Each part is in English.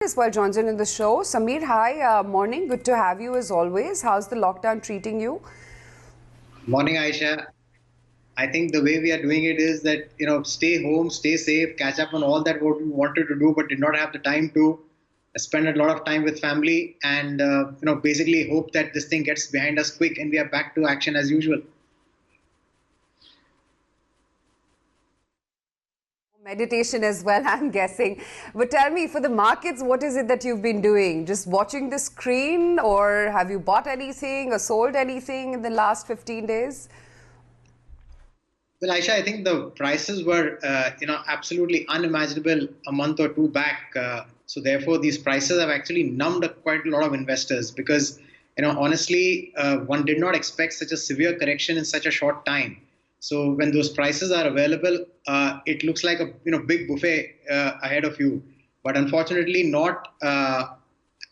As well joins in the show. Sameer, hi, morning. Good to have you as always. How's the lockdown treating you? Morning, Aisha. I think the way we are doing it is that, stay home, stay safe, catch up on all that what we wanted to do, but did not have the time to spend a lot of time with family and, basically hope that this thing gets behind us quick and we are back to action as usual. Meditation as well, I'm guessing. But tell me, for the markets, what is it that you've been doing? Just watching the screen, or have you bought anything or sold anything in the last 15 days? Well, Aisha, I think the prices were, absolutely unimaginable a month or two back. So therefore, these prices have actually numbed quite a lot of investors because, honestly, one did not expect such a severe correction in such a short time. So when those prices are available, it looks like a big buffet ahead of you. But unfortunately, not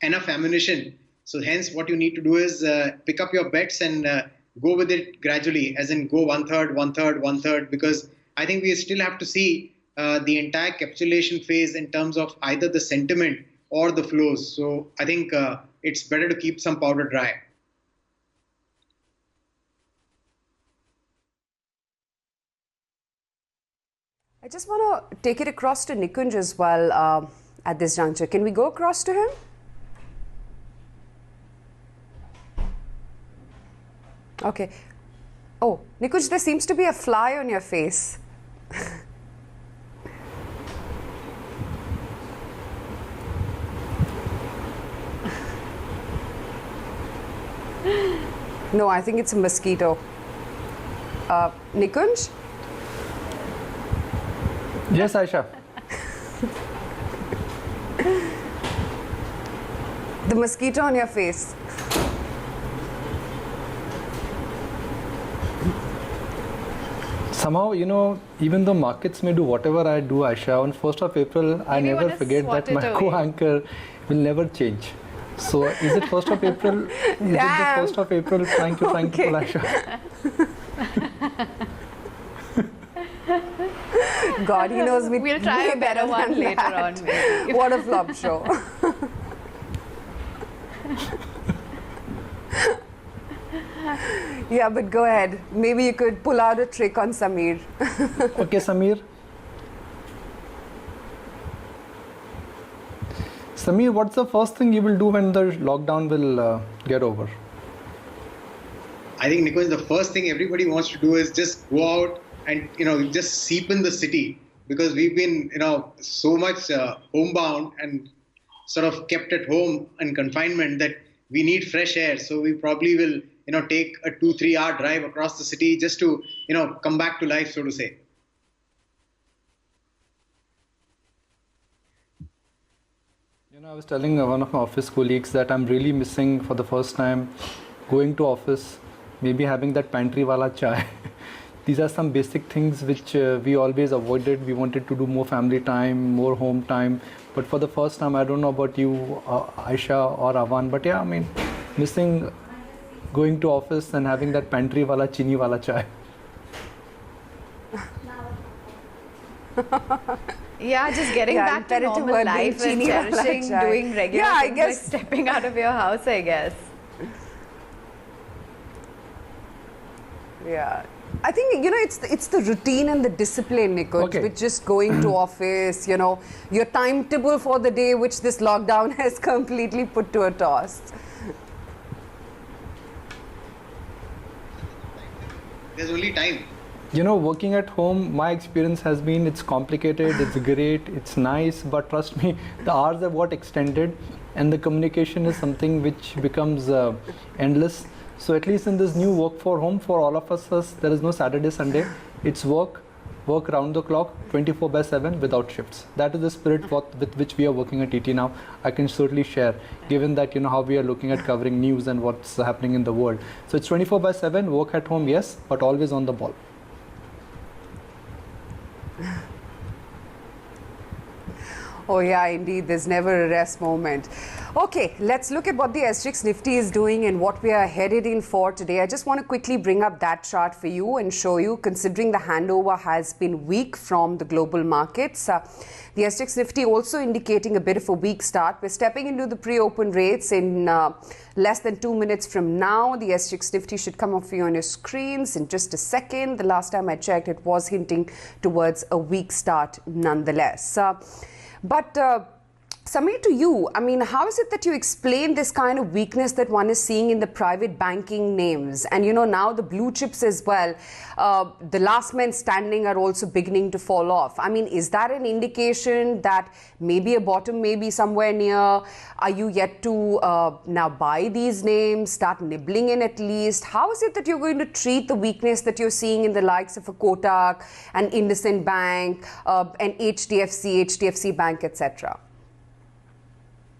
enough ammunition. So hence, what you need to do is pick up your bets and go with it gradually, as in go one third, one third, one third, because I think we still have to see the entire capitulation phase in terms of either the sentiment or the flows. So I think it's better to keep some powder dry. I just want to take it across to Nikunj as well at this juncture. Can we go across to him? Okay. Oh, Nikunj, there seems to be a fly on your face. No, I think it's a mosquito. Nikunj? Yes, Aisha. The mosquito on your face. Somehow, even though markets may do whatever I do, Aisha, on 1st of April, I never forget that my co-anchor will never change. So, is it 1st of April? Is it the 1st of April? Thank you, Aisha. God, he knows me. We'll try a better one later on. Maybe. What a flop show. Yeah, but go ahead. Maybe you could pull out a trick on Sameer. Okay, Sameer. Sameer, what's the first thing you will do when the lockdown will get over? I think, Nikunj, the first thing everybody wants to do is just go out and just seep in the city, because we've been so much homebound and sort of kept at home in confinement that we need fresh air. So we probably will take a 2-3 hour drive across the city just to come back to life, so to say. I was telling one of my office colleagues that I'm really missing for the first time going to office, maybe having that pantry wala chai. These are some basic things which we always avoided. We wanted to do more family time, more home time. But for the first time, I don't know about you, Aisha or Avan, but yeah, I mean, missing going to office and having that pantry wala chini wala chai. Yeah, just getting back to normal life and cherishing doing regular things, like stepping out of your house, I guess. Yeah. I think, it's the routine and the discipline, Nikunj, with just going to office, your timetable for the day, which this lockdown has completely put to a toss. There's only time. Working at home, my experience has been it's complicated, it's great, it's nice, but trust me, the hours have got extended and the communication is something which becomes endless. So at least in this new work for home, for all of us, there is no Saturday, Sunday. It's work round the clock, 24/7 without shifts. That is the spirit with which we are working at ET now. I can certainly share, given that how we are looking at covering news and what's happening in the world. So it's 24/7, work at home, yes, but always on the ball. Oh yeah, indeed. There's never a rest moment. Okay, let's look at what the SGX Nifty is doing and what we are headed in for today. I just want to quickly bring up that chart for you and show you, considering the handover has been weak from the global markets. The SGX Nifty also indicating a bit of a weak start. We're stepping into the pre-open rates in less than 2 minutes from now. The SGX Nifty should come up for you on your screens in just a second. The last time I checked, it was hinting towards a weak start nonetheless. But Sameer, to you, I mean, how is it that you explain this kind of weakness that one is seeing in the private banking names? And, you know, now the blue chips as well, the last men standing are also beginning to fall off. I mean, is that an indication that maybe a bottom may be somewhere near? Are you yet to now buy these names, start nibbling in at least? How is it that you're going to treat the weakness that you're seeing in the likes of a Kotak, an IndusInd Bank, an HDFC Bank, etc.?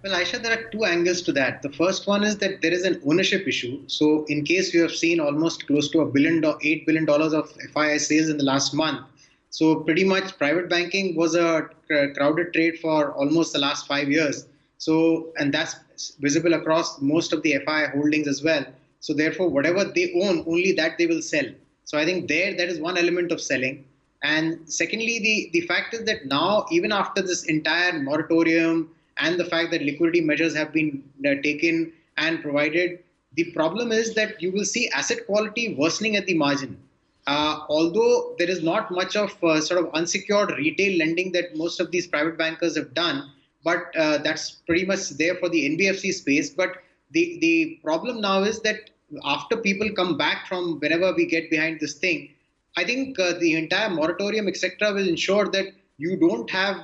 Well, Aisha, there are two angles to that. The first one is that there is an ownership issue. So in case you have seen almost close to $8 billion of FII sales in the last month. So pretty much private banking was a crowded trade for almost the last 5 years. So, and that's visible across most of the FII holdings as well. So therefore, whatever they own, only that they will sell. So I think that is one element of selling. And secondly, the fact is that now, even after this entire moratorium, and the fact that liquidity measures have been taken and provided, the problem is that you will see asset quality worsening at the margin. Although there is not much of sort of unsecured retail lending that most of these private bankers have done, but that's pretty much there for the NBFC space. But the problem now is that after people come back from whenever we get behind this thing, I think the entire moratorium, etc., will ensure that you don't have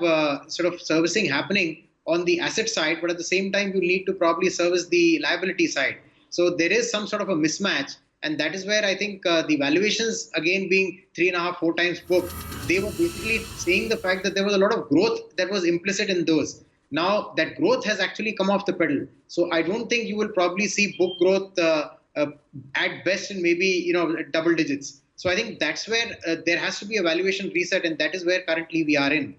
sort of servicing happening on the asset side, but at the same time, you need to probably service the liability side. So there is some sort of a mismatch. And that is where I think the valuations, again, being 3.5, 4 times book, they were basically saying the fact that there was a lot of growth that was implicit in those. Now that growth has actually come off the pedal. So I don't think you will probably see book growth at best in maybe, double digits. So I think that's where there has to be a valuation reset, and that is where currently we are in.